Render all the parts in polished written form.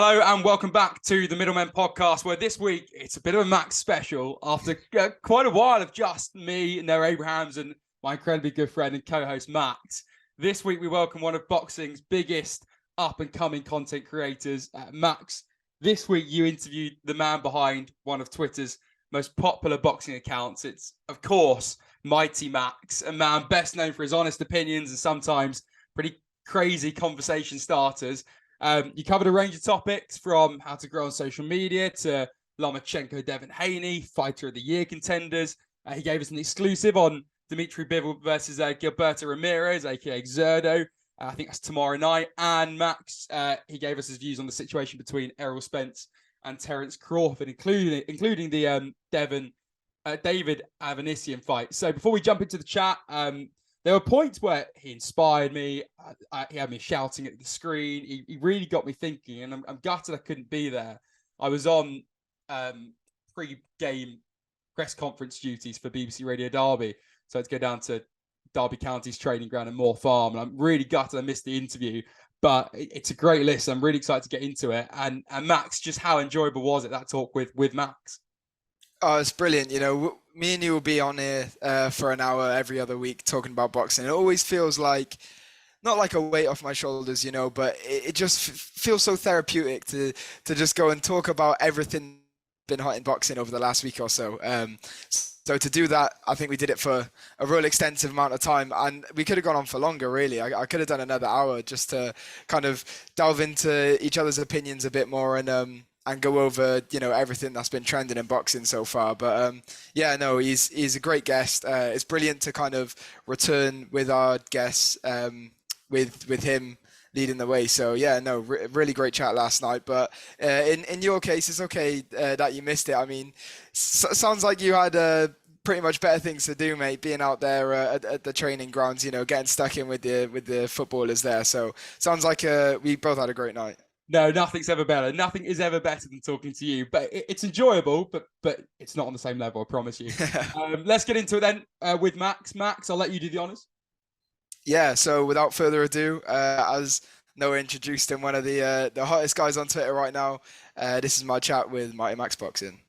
Hello and welcome back to the Middlemen podcast, where this week it's a bit of a Max special after quite a while of just me, Noah Abrahams, and my incredibly good friend and co-host Max. This week we welcome one of boxing's biggest up-and-coming content creators, Max. This week you interviewed the man behind one of Twitter's most popular boxing accounts. It's, of course, MightyMax, a man best known for his honest opinions and sometimes pretty crazy conversation starters. You covered a range of topics from how to grow on social media to Lomachenko, Devin Haney, Fighter of the Year contenders. He gave us an exclusive on Dimitri Bivol versus Gilberto Ramirez, aka Zerdo. I think that's tomorrow night. And Max, he gave us his views on the situation between Errol Spence and Terence Crawford, including the David Avanesian fight. So before we jump into the chat, there were points where he inspired me. He had me shouting at the screen. He really got me thinking, and I'm gutted I couldn't be there. I was on pre-game press conference duties for BBC Radio Derby, so I had to go down to Derby County's training ground in Moor Farm, and I'm really gutted I missed the interview. But it's a great list. I'm really excited to get into it. And Max, just how enjoyable was it, that talk with Max? Oh, it's brilliant. You know, me and you will be on here for an hour every other week talking about boxing. It always feels like, not like a weight off my shoulders, you know, but it just feels so therapeutic to just go and talk about everything been hot in boxing over the last week or so. So to do that, I think we did it for a real extensive amount of time, and we could have gone on for longer, really. I could have done another hour just to kind of delve into each other's opinions a bit more and go over, you know, everything that's been trending in boxing so far. But yeah, no, he's a great guest. It's brilliant to kind of return with our guests, with him leading the way. So yeah, no, really great chat last night. But in your case, it's okay that you missed it. I mean, sounds like you had pretty much better things to do, mate, being out there at the training grounds, you know, getting stuck in with the footballers there. So sounds like we both had a great night. No, nothing's ever better. Nothing is ever better than talking to you. But it's enjoyable, but it's not on the same level, I promise you. Let's get into it then with Max. Max, I'll let you do the honors. Yeah, so without further ado, as Noah introduced him, one of the hottest guys on Twitter right now, this is my chat with MightyMax Boxing.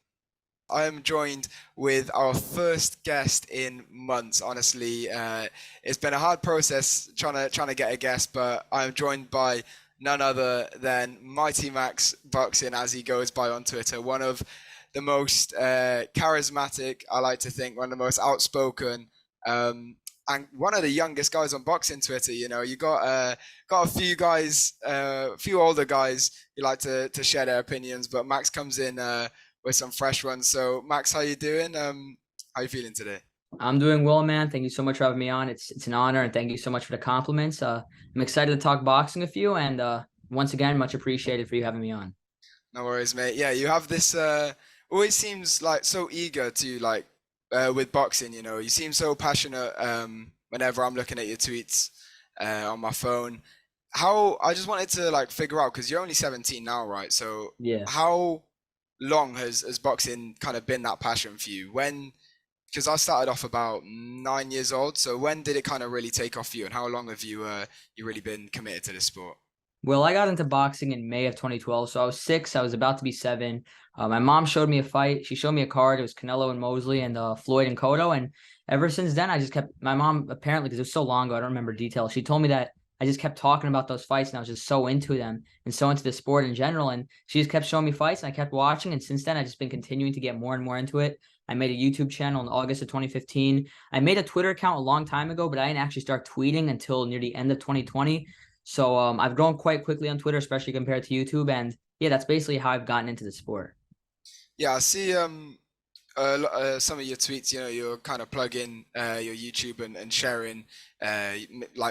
I am joined with our first guest in months. Honestly, it's been a hard process trying to get a guest, but I'm joined by none other than MightyMax Boxing, as he goes by on Twitter. One of the most charismatic, I like to think, one of the most outspoken, and one of the youngest guys on boxing Twitter. You know, you got a few guys, a few older guys who like to share their opinions, but Max comes in with some fresh ones. So Max, how you doing? How you feeling today? I'm doing well, man. Thank you so much for having me on. It's an honor, and thank you so much for the compliments. I'm excited to talk boxing with you, and once again, much appreciated for you having me on. No worries, mate. Yeah, you have this always seems like so eager to with boxing, you know. You seem so passionate whenever I'm looking at your tweets on my phone. I just wanted to figure out, because you're only 17 now, right? So yeah, how long has boxing kind of been that passion for you? Because I started off about 9 years old. So when did it kind of really take off for you, and how long have you really been committed to this sport? Well, I got into boxing in May of 2012. So I was 6. I was about to be 7. My mom showed me a fight. She showed me a card. It was Canelo and Mosley and Floyd and Cotto. And ever since then, I just kept, my mom, apparently, because it was so long ago, I don't remember details. She told me that I just kept talking about those fights, and I was just so into them and so into the sport in general. And she just kept showing me fights, and I kept watching. And since then, I've just been continuing to get more and more into it. I made a YouTube channel in August of 2015. I made a Twitter account a long time ago, but I didn't actually start tweeting until near the end of 2020. So I've grown quite quickly on Twitter, especially compared to YouTube. And yeah, that's basically how I've gotten into the sport. Yeah, I see some of your tweets, you know, you're kind of plugging your YouTube and sharing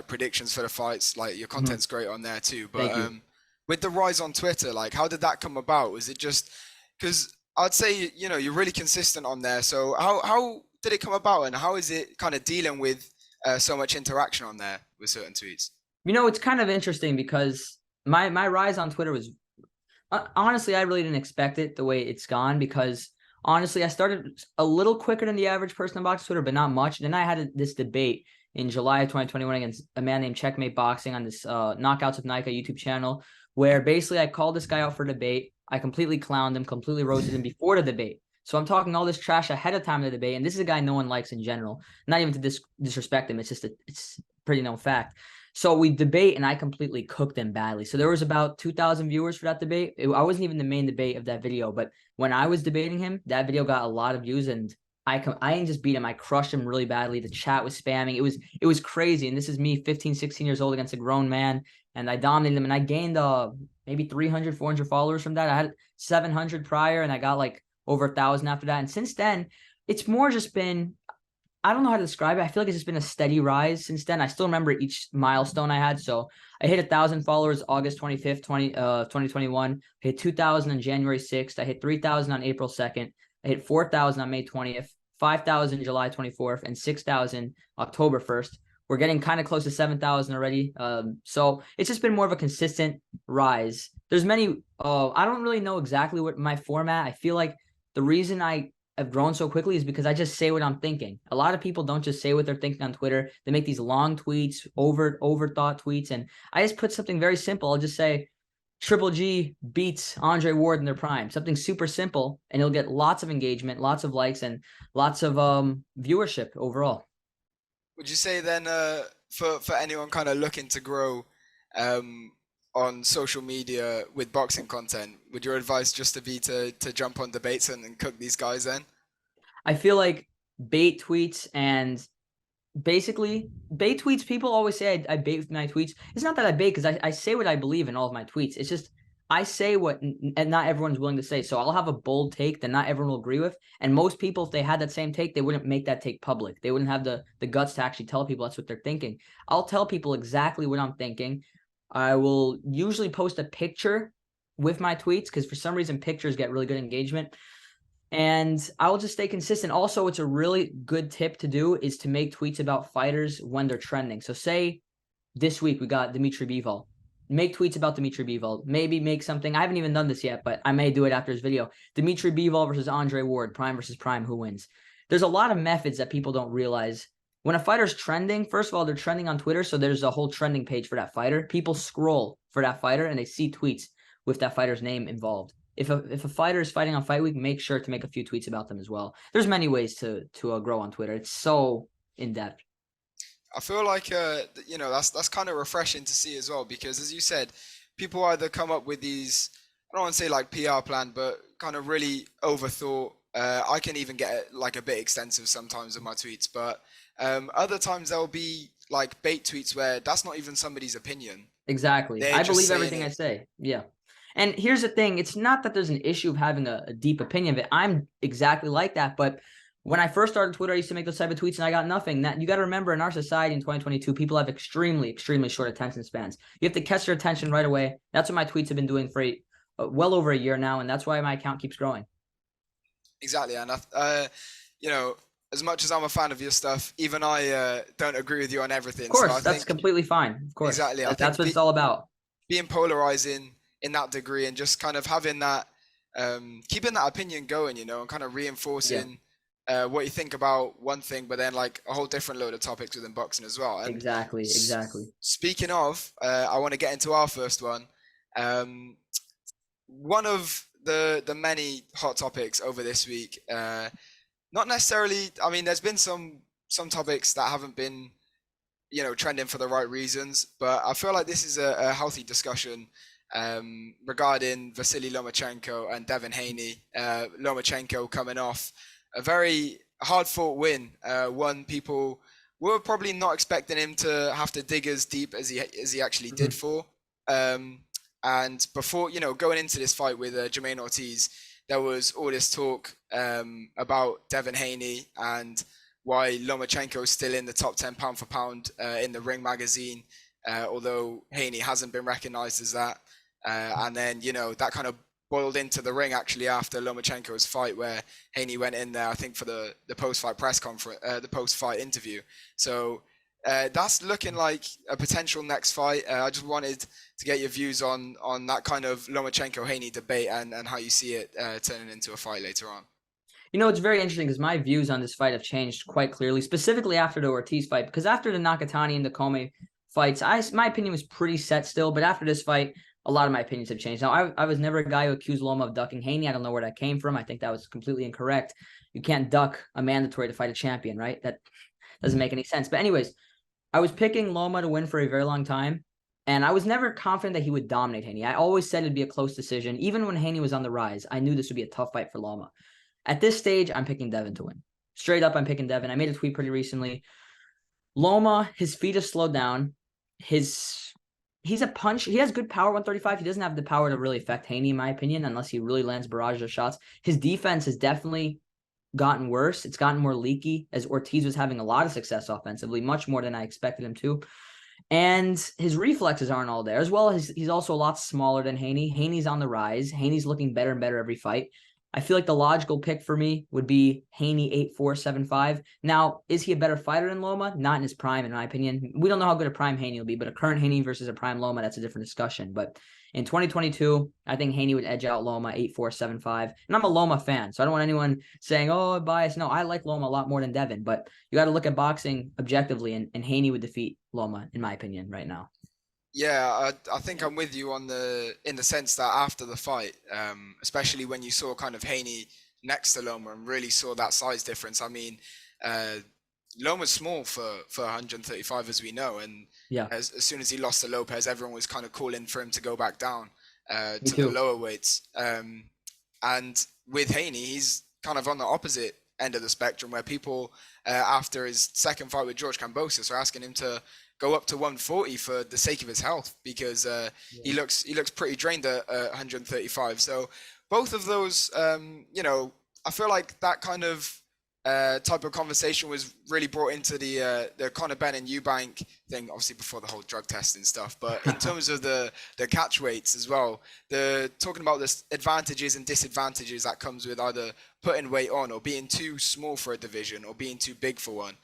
predictions for the fights. Like, your content's great on there too. But with the rise on Twitter, how did that come about? Was it just because I'd say, you know, you're really consistent on there. So how did it come about, and how is it kind of dealing with so much interaction on there with certain tweets? You know, it's kind of interesting because my rise on Twitter was, honestly, I really didn't expect it the way it's gone, because honestly, I started a little quicker than the average person on boxing Twitter, but not much. And then I had this debate in July of 2021 against a man named Checkmate Boxing on this Knockouts of Nika YouTube channel, where basically I called this guy out for debate. I completely clowned him, completely roasted him before the debate. So I'm talking all this trash ahead of time of the debate, and this is a guy no one likes in general. Not even to disrespect him. It's just it's pretty known fact. So we debate, and I completely cooked him badly. So there was about 2,000 viewers for that debate. I wasn't even the main debate of that video, but when I was debating him, that video got a lot of views, and I didn't just beat him. I crushed him really badly. The chat was spamming. It was crazy. And this is me, 15, 16 years old against a grown man, and I dominated him. And I gained maybe 300, 400 followers from that. I had 700 prior, and I got like over 1,000 after that. And since then, it's more just been, I don't know how to describe it. I feel like it's just been a steady rise since then. I still remember each milestone I had. So I hit 1,000 followers August 25th, 2021. I hit 2,000 on January 6th. I hit 3,000 on April 2nd. I hit 4,000 on May 20th, 5,000 July 24th, and 6,000 October 1st. We're getting kind of close to 7,000 already. So it's just been more of a consistent rise. There's many, I don't really know exactly what my format. I feel like the reason I have grown so quickly is because I just say what I'm thinking. A lot of people don't just say what they're thinking on Twitter. They make these long tweets, overthought tweets, and I just put something very simple. I'll just say Triple G beats Andre Ward in their prime. Something super simple, and it'll get lots of engagement, lots of likes, and lots of viewership overall. Would you say then, for anyone kind of looking to grow on social media with boxing content, would your advice just to be to jump on debates and cook these guys then? I feel like bait tweets and basically bait tweets, people always say I bait with my tweets. It's not that I bait, because I say what I believe in all of my tweets. It's just I say what and not everyone's willing to say. So I'll have a bold take that not everyone will agree with. And most people, if they had that same take, they wouldn't make that take public. They wouldn't have the guts to actually tell people that's what they're thinking. I'll tell people exactly what I'm thinking. I will usually post a picture with my tweets, because for some reason pictures get really good engagement. And I will just stay consistent. Also, it's a really good tip to do is to make tweets about fighters when they're trending. So say this week we got Dimitri Bivol. Make tweets about Dimitri Bivol. Maybe make something. I haven't even done this yet, but I may do it after this video. Dimitri Bivol versus Andre Ward, prime versus prime, who wins? There's a lot of methods that people don't realize. When a fighter's trending, first of all, they're trending on Twitter, so there's a whole trending page for that fighter. People scroll for that fighter, and they see tweets with that fighter's name involved. If a fighter is fighting on Fight Week, make sure to make a few tweets about them as well. There's many ways to grow on Twitter. It's so in-depth. I feel like that's kind of refreshing to see as well, because as you said, people either come up with these, I don't want to say like PR plan, but kind of really overthought. I can even get like a bit extensive sometimes with my tweets, but other times there'll be like bait tweets where that's not even somebody's opinion. Exactly. I believe everything I say. Yeah. And here's the thing. It's not that there's an issue of having a deep opinion of it. I'm exactly like that. But when I first started Twitter, I used to make those type of tweets and I got nothing. That you got to remember, in our society in 2022, people have extremely, extremely short attention spans. You have to catch their attention right away. That's what my tweets have been doing for well over a year now. And that's why my account keeps growing. Exactly. And, as much as I'm a fan of your stuff, even I don't agree with you on everything. Of course, so that's completely fine. Of course. Exactly. That's what it's all about. Being polarizing in that degree and just kind of having that, keeping that opinion going, and kind of reinforcing what you think about one thing, but then like a whole different load of topics within boxing as well. And exactly. Speaking of, I want to get into our first one. One of the many hot topics over this week, not necessarily, I mean, there's been some topics that haven't been, trending for the right reasons, but I feel like this is a healthy discussion regarding Vasily Lomachenko and Devin Haney. Lomachenko coming off a very hard-fought win, one people were probably not expecting him to have to dig as deep as he actually did for. And before, going into this fight with Jermaine Ortiz, there was all this talk about Devin Haney and why Lomachenko is still in the top 10 pound for pound in the Ring magazine, although Haney hasn't been recognized as that. And then, that kind of boiled into the ring actually after Lomachenko's fight, where Haney went in there, I think, for the post-fight press conference, the post-fight interview. So that's looking like a potential next fight. I just wanted to get your views on that kind of Lomachenko-Haney debate and how you see it turning into a fight later on. It's very interesting because my views on this fight have changed quite clearly, specifically after the Ortiz fight, because after the Nakatani and the Comey fights, my opinion was pretty set still. But after this fight, a lot of my opinions have changed. Now, I was never a guy who accused Loma of ducking Haney. I don't know where that came from. I think that was completely incorrect. You can't duck a mandatory to fight a champion, right? That doesn't make any sense. But anyways, I was picking Loma to win for a very long time, and I was never confident that he would dominate Haney. I always said it'd be a close decision. Even when Haney was on the rise, I knew this would be a tough fight for Loma. At this stage, I'm picking Devin to win. Straight up, I'm picking Devin. I made a tweet pretty recently. Loma, his feet have slowed down. He's a punch. He has good power, 135. He doesn't have the power to really affect Haney, in my opinion, unless he really lands barrage of shots. His defense has definitely gotten worse. It's gotten more leaky as Ortiz was having a lot of success offensively, much more than I expected him to. And his reflexes aren't all there, as well as he's also a lot smaller than Haney. Haney's on the rise. Haney's looking better and better every fight. I feel like the logical pick for me would be Haney 8-4-7-5. Now, is he a better fighter than Loma? Not in his prime, in my opinion. We don't know how good a prime Haney will be, but a current Haney versus a prime Loma, that's a different discussion. But in 2022, I think Haney would edge out Loma 8-4-7-5. And I'm a Loma fan, so I don't want anyone saying, oh, I'm biased. No, I like Loma a lot more than Devin, but you got to look at boxing objectively, and Haney would defeat Loma, in my opinion, right now. Yeah, I think I'm with you in the sense that after the fight, especially when you saw kind of Haney next to Loma and really saw that size difference. I mean, Loma's small for 135, as we know, and yeah, as soon as he lost to Lopez, everyone was kind of calling for him to go back down to too. the lower weights. And with Haney, he's kind of on the opposite end of the spectrum, where people after his second fight with George Kambosos are asking him to go up to 140 for the sake of his health, because he looks pretty drained at 135. So both of those, I feel like that kind of type of conversation was really brought into the Conor Benn and Eubank thing, obviously before the whole drug test and stuff. But in terms of the catch weights as well, the talking about the advantages and disadvantages that comes with either putting weight on or being too small for a division or being too big for one.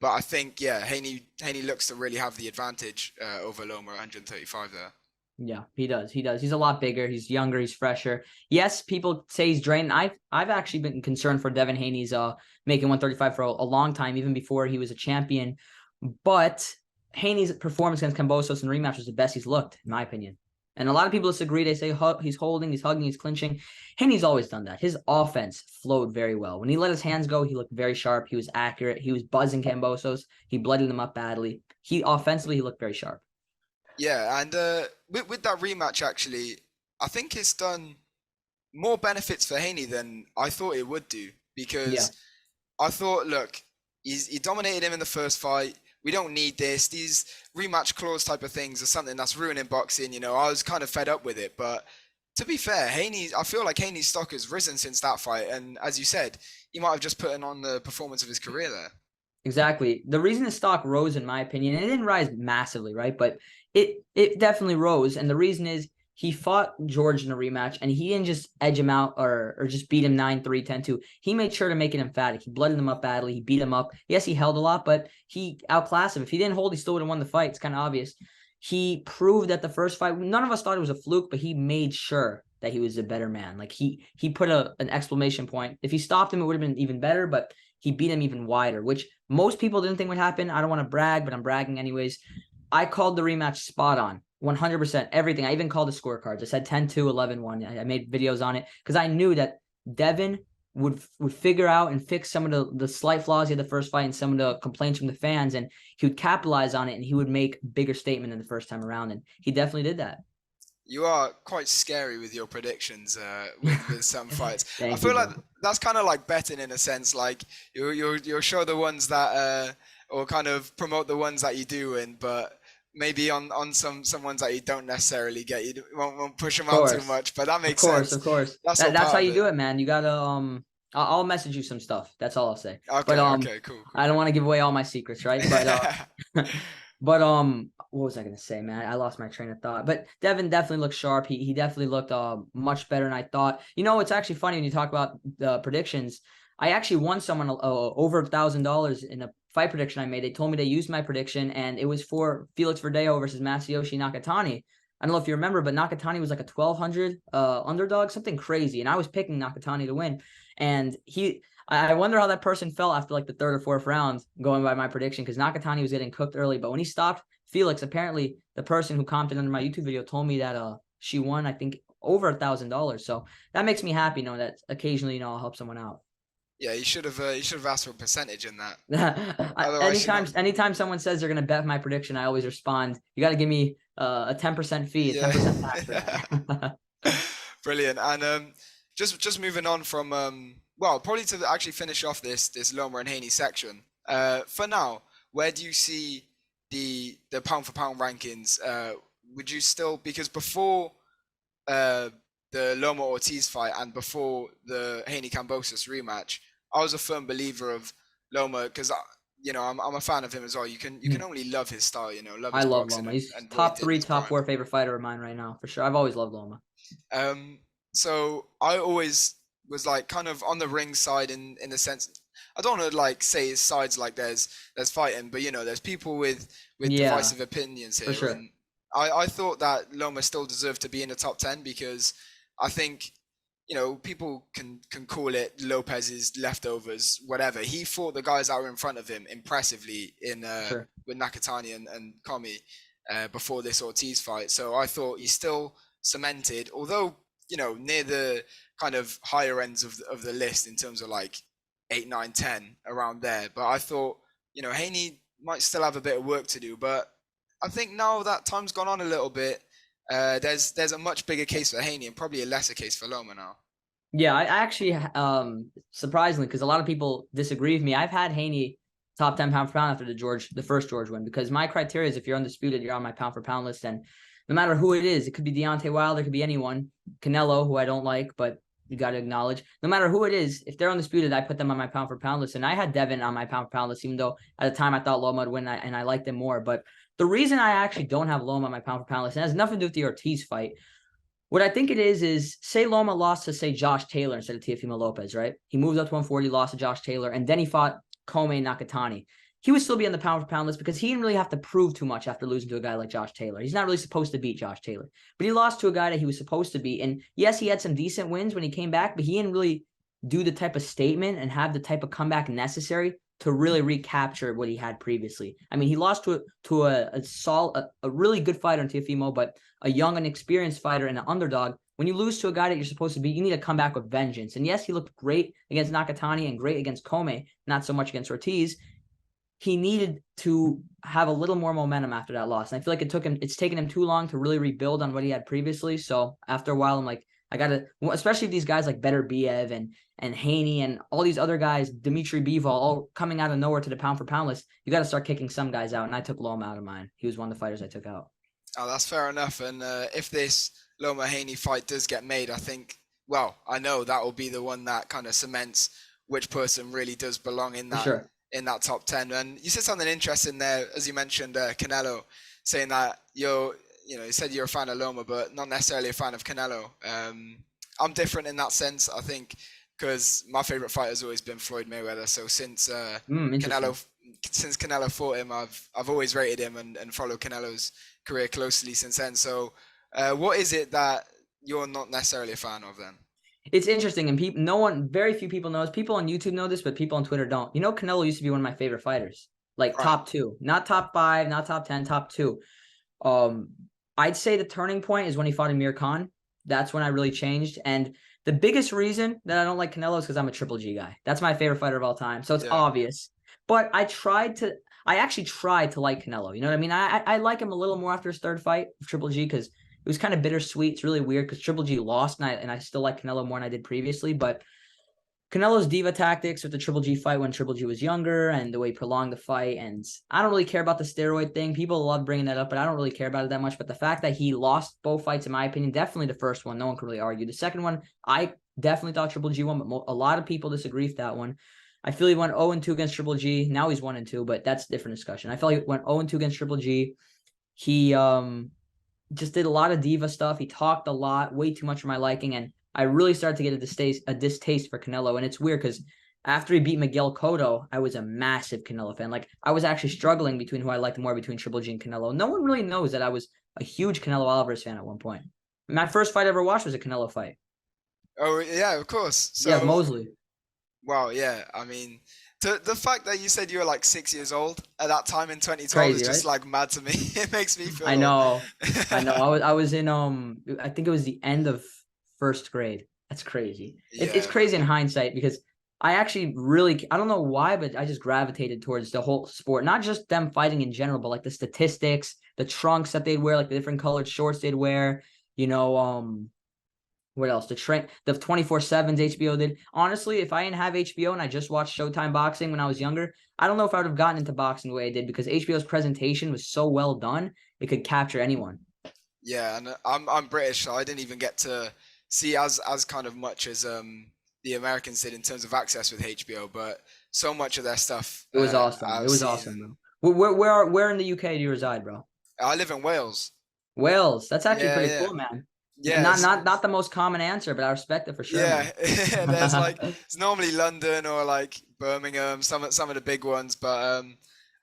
But I think, Haney looks to really have the advantage over Loma at 135 there. Yeah, he does. He's a lot bigger. He's younger. He's fresher. Yes, people say he's drained. I've actually been concerned for Devin Haney's making 135 for a long time, even before he was a champion. But Haney's performance against Kambosos in rematch was the best he's looked, in my opinion. And a lot of people disagree. They say he's holding, he's hugging, he's clinching. Haney's always done that. His offense flowed very well. When he let his hands go, he looked very sharp. He was accurate. He was buzzing Kambosos. He bloodied him up badly. Offensively, he looked very sharp. Yeah, and with that rematch, actually, I think it's done more benefits for Haney than I thought it would do, because I thought, look, he dominated him in the first fight. We don't need this. These rematch clause type of things are something that's ruining boxing. I was kind of fed up with it. But to be fair, I feel like Haney's stock has risen since that fight. And as you said, he might have just put on the performance of his career there. Exactly. The reason the stock rose, in my opinion, and it didn't rise massively, right? But it definitely rose. And the reason is he fought George in a rematch, and he didn't just edge him out or just beat him 9-3, 10-2. He made sure to make it emphatic. He blooded him up badly. He beat him up. Yes, he held a lot, but he outclassed him. If he didn't hold, he still would have won the fight. It's kind of obvious. He proved that the first fight, none of us thought it was a fluke, but he made sure that he was a better man. Like he put an exclamation point. If he stopped him, it would have been even better, but he beat him even wider, which most people didn't think would happen. I don't want to brag, but I'm bragging anyways. I called the rematch spot on, 100%, everything. I even called the scorecards. I said 10-2, 11-1. I made videos on it because I knew that Devin would figure out and fix some of the slight flaws he had the first fight and some of the complaints from the fans, and he would capitalize on it, and he would make bigger statement than the first time around, and he definitely did that. You are quite scary with your predictions with some fights. I feel you, like that's kind of like betting in a sense. Like you'll show the ones that or kind of promote the ones that you do win, but maybe on some ones that you don't necessarily get, you won't push them out too much. But that makes sense. Of course. That's how you do it, man. You gotta I'll message you some stuff. That's all I'll say. Okay. But, okay. Cool. I don't want to give away all my secrets, right? But But what was I gonna say, man? I lost my train of thought. But Devin definitely looked sharp. He definitely looked much better than I thought. It's actually funny when you talk about the predictions. I actually won someone over $1,000 in a fight prediction I made. They told me they used my prediction, and it was for Felix Verdejo versus Masayoshi Nakatani. I don't know if you remember, but Nakatani was like a 1,200 underdog, something crazy, and I was picking Nakatani to win. And I wonder how that person felt after like the third or fourth round going by my prediction, because Nakatani was getting cooked early. But when he stopped Felix, apparently the person who commented under my YouTube video told me that she won, I think, over $1,000. So that makes me happy knowing that occasionally, you know, I'll help someone out. Yeah, you should have asked for a percentage in that. Otherwise, anytime someone says they're gonna bet my prediction, I always respond, you got to give me a 10% fee, a 10% tax for that. Brilliant. And just moving on from well, probably to actually finish off this Loma and Haney section. For now, where do you see the pound for pound rankings? Would you still, because before the Loma Ortiz fight and before the Haney Kambosos rematch, I was a firm believer of Loma because you know I'm a fan of him as well. You can only love his style, you know. I love Loma. He's top 3, top 4 favorite fighter of mine right now for sure. I've always loved Loma. So I always was like kind of on the ring side in the sense, I don't want to like say his sides like there's fighting, but you know there's people with divisive opinions here. For sure. And I thought that Loma still deserved to be in the top 10 because I think, you know, people can call it Lopez's leftovers, whatever. He fought the guys that were in front of him impressively in with Nakatani and Komi before this Ortiz fight. So I thought he's still cemented, although, you know, near the kind of higher ends of the list in terms of like 8, 9, 10 around there. But I thought, you know, Haney might still have a bit of work to do. But I think now that time's gone on a little bit, there's a much bigger case for Haney and probably a lesser case for Loma now. Yeah, I actually, surprisingly, because a lot of people disagree with me, I've had Haney top 10 pound for pound after the first George win, because my criteria is if you're undisputed, you're on my pound for pound list, and no matter who it is, it could be Deontay Wilder, it could be anyone, Canelo, who I don't like, but you got to acknowledge, no matter who it is, if they're undisputed, I put them on my pound for pound list, and I had Devin on my pound for pound list, even though at the time I thought Loma would win, and I liked him more, but the reason I actually don't have Loma on my pound for pound list, and it has nothing to do with the Ortiz fight. What I think it is say Loma lost to, say, Josh Taylor instead of Teofimo Lopez, right? He moved up to 140, lost to Josh Taylor, and then he fought Komi Nakatani. He would still be on the pound for pound list because he didn't really have to prove too much after losing to a guy like Josh Taylor. He's not really supposed to beat Josh Taylor, but he lost to a guy that he was supposed to beat. And yes, he had some decent wins when he came back, but he didn't really do the type of statement and have the type of comeback necessary to really recapture what he had previously. I mean, he lost to a really good fighter in Teofimo, but a young and experienced fighter and an underdog. When you lose to a guy that you're supposed to beat, you need to come back with vengeance. And yes, he looked great against Nakatani and great against Komi, not so much against Ortiz. He needed to have a little more momentum after that loss. And I feel like it's taken him too long to really rebuild on what he had previously. So after a while, I'm like, I got to, especially these guys like Better Biev and Haney and all these other guys, Dimitri Bivol, all coming out of nowhere to the pound for pound list, you got to start kicking some guys out. And I took Loma out of mine. He was one of the fighters I took out. Oh, that's fair enough. And if this Loma Haney fight does get made, I think, well, I know that will be the one that kind of cements which person really does belong in that in that top 10. And you said something interesting there, as you mentioned, Canelo, saying that you said you're a fan of Loma, but not necessarily a fan of Canelo. I'm different in that sense, I think, because my favorite fighter has always been Floyd Mayweather. So since Canelo fought him, I've always rated him and followed Canelo's career closely since then. So what is it that you're not necessarily a fan of then? It's interesting, and very few people knows. People on YouTube know this, but people on Twitter don't. You know, Canelo used to be one of my favorite fighters, like top 2, not top 5, not top 10, top 2. I'd say the turning point is when he fought Amir Khan. That's when I really changed. And the biggest reason that I don't like Canelo is because I'm a Triple G guy. That's my favorite fighter of all time. So it's obvious. But I actually tried to like Canelo. You know what I mean? I like him a little more after his third fight of Triple G because it was kind of bittersweet. It's really weird because Triple G lost, and I still like Canelo more than I did previously. But Canelo's diva tactics with the Triple G fight when Triple G was younger and the way he prolonged the fight. And I don't really care about the steroid thing. People love bringing that up, but I don't really care about it that much. But the fact that he lost both fights, in my opinion, definitely the first one, no one can really argue. The second one, I definitely thought Triple G won, but a lot of people disagree with that one. I feel he went 0-2 against Triple G. Now he's 1-2, but that's a different discussion. I feel he went 0-2 against Triple G. He just did a lot of diva stuff. He talked a lot, way too much for my liking, and I really started to get a distaste for Canelo. And it's weird because after he beat Miguel Cotto, I was a massive Canelo fan. Like, I was actually struggling between who I liked more between Triple G and Canelo. No one really knows that I was a huge Canelo Alvarez fan at one point. My first fight I ever watched was a Canelo fight. Oh, yeah, of course. So, yeah, Mosley. Wow, yeah. I mean, the fact that you said you were like 6 years old at that time in 2012 is Crazy, just right? like mad to me. It makes me I feel. know. I know. I was in I think it was the end of first grade. That's crazy. It's Yeah, crazy in hindsight because I actually really I don't know why, but I just gravitated towards the whole sport. Not just them fighting in general, but like the statistics, the trunks that they'd wear, like the different colored shorts they'd wear, you know, what else? The 24/7s HBO did. Honestly, if I didn't have HBO and I just watched Showtime boxing when I was younger, I don't know if I would have gotten into boxing the way I did because HBO's presentation was so well done, it could capture anyone. yeah, and I'm British, so I didn't even get to see as kind of much as the Americans did in terms of access with HBO, but so much of their stuff It was awesome. It I've was seen. awesome, bro. Where in the UK do you reside, bro? I live in Wales. Wales. That's actually Yeah, pretty yeah, cool, man. yeah. Not the most common answer, but I respect it for sure, Yeah, man. there's like it's normally London or like Birmingham, some of the big ones, but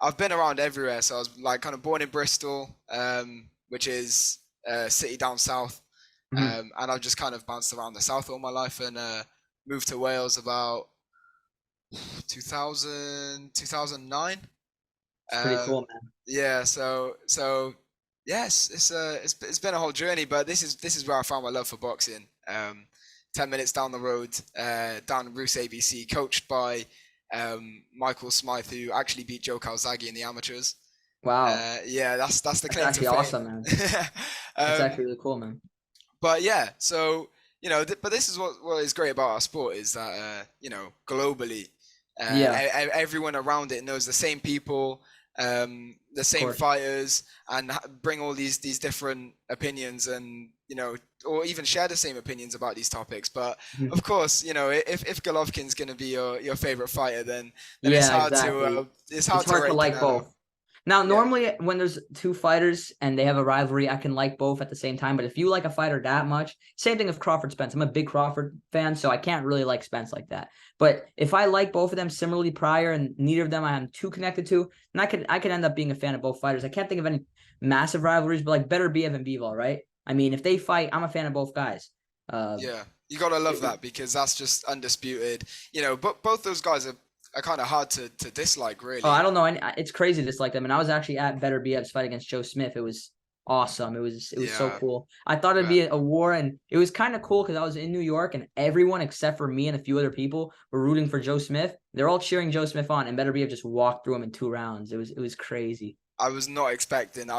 I've been around everywhere. So I was like kind of born in Bristol, which is a city down south, Mhm. and I've just kind of bounced around the south all my life and moved to Wales about 2009. It's pretty Um, cool, man. yeah, so yes, it's been a whole journey, but this is where I found my love for boxing. 10 minutes down the road, down Roos ABC, coached by Michael Smythe, who actually beat Joe Calzaghe in the amateurs. Wow. Yeah, that's the That's claim to actually fame. awesome, man. That's um, actually really cool, man. but yeah, so but this is what is great about our sport is that globally, Yeah, everyone around it knows the same people, the of same course. fighters, and bring all these different opinions, and or even share the same opinions about these topics. But Mhm. of course, if Golovkin's going to be your favorite fighter, then it's Yeah, hard exactly. to it's It's hard to hard to rate like Canelo. both. Now, Yeah, normally when there's two fighters and they have a rivalry, I can like both at the same time. But if you like a fighter that much, same thing with Crawford Spence. I'm a big Crawford fan, so I can't really like Spence like that. But if I like both of them similarly prior and neither of them I am too connected to, then I could end up being a fan of both fighters. I can't think of any massive rivalries, but like better Biev and Bivol, right? I mean, if they fight, I'm a fan of both guys. Uh, yeah, you gotta love that because that's just undisputed. But both those guys are kind of hard to dislike, Oh, I really. don't know. It's crazy to dislike them. And I was actually at Better BF's fight against Joe Smith. It was awesome. It was so Yeah, cool. I thought it'd but be a war, and it was kind of cool because I was in New York, and everyone except for me and a few other people were rooting for Joe Smith. They're all cheering Joe Smith on, and Better BF just walked through him in 2 rounds. It was crazy. I was not expecting.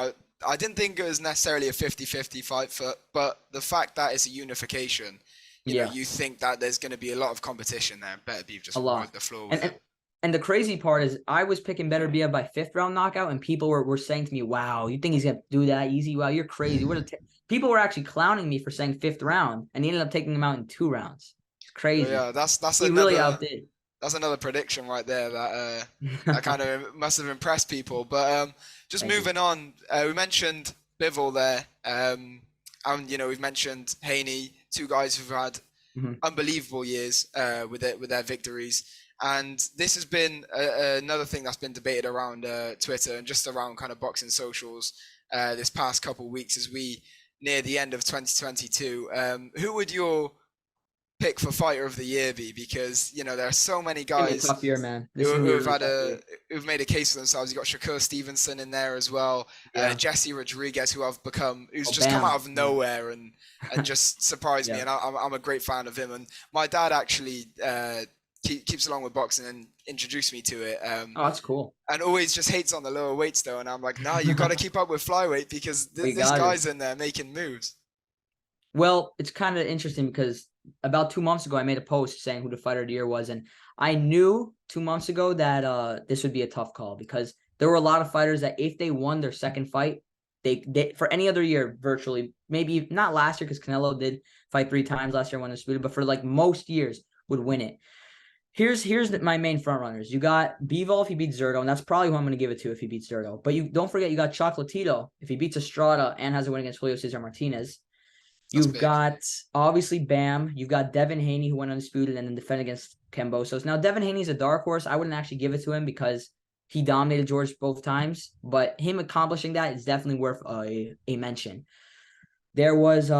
I didn't think it was necessarily a 50-50 fight but the fact that it's a unification, Yeah, you think that there's going to be a lot of competition there. Better be a just lot. wiped the floor with And him. and, and the crazy part is I was picking Better BF by fifth round knockout, and people were saying to me, "Wow, you think he's gonna do that easy? Wow, you're crazy." People were actually clowning me for saying fifth round, and he ended up taking him out in 2 rounds. It's So crazy. yeah, that's He really another outdid. that's another prediction right there that kind of must have impressed people. But just Thank you. moving on, we mentioned Bivol there, and we've mentioned Haney, two guys who've had Mhm. unbelievable years with their victories. And this has been another thing that's been debated around Twitter and just around kind of boxing socials this past couple of weeks as we near the end of 2022. Who would your pick for fighter of the year be? Because there are so many It's gonna be a guys tough year, man. This is who, gonna be who a have really had tough year. who've made a case for themselves. You got Shakur Stevenson in there as well, Yeah. Jesse Rodriguez, who's Oh, just come out bam. of Yeah. nowhere and just surprised me, Yeah. and I'm a great fan of him. And my dad actually keeps along with boxing and introduced me to it. Oh, that's cool. And always just hates on the lower weights though, and I'm like, no, you got to keep up with flyweight because We this got it. guy's in there making moves. Well, it's kind of interesting because about 2 months ago, I made a post saying who the fighter of the year was, and I knew 2 months ago that this would be a tough call because there were a lot of fighters that if they won their second fight, they for any other year virtually, maybe not last year because Canelo did fight 3 times last year when disputed, but for like most years would win it. Here's my main front runners. You got Bivol if he beats Zerto, and that's probably who I'm going to give it to if he beats Zerto. But you don't forget you got Chocolatito if he beats Estrada and has a win against Julio Cesar Martinez. That's You've big. got obviously Bam. You've got Devin Haney who went undisputed and then defended against Cambosos. Now Devin Haney's a dark horse. I wouldn't actually give it to him because he dominated George both times, but him accomplishing that is definitely worth a mention. There was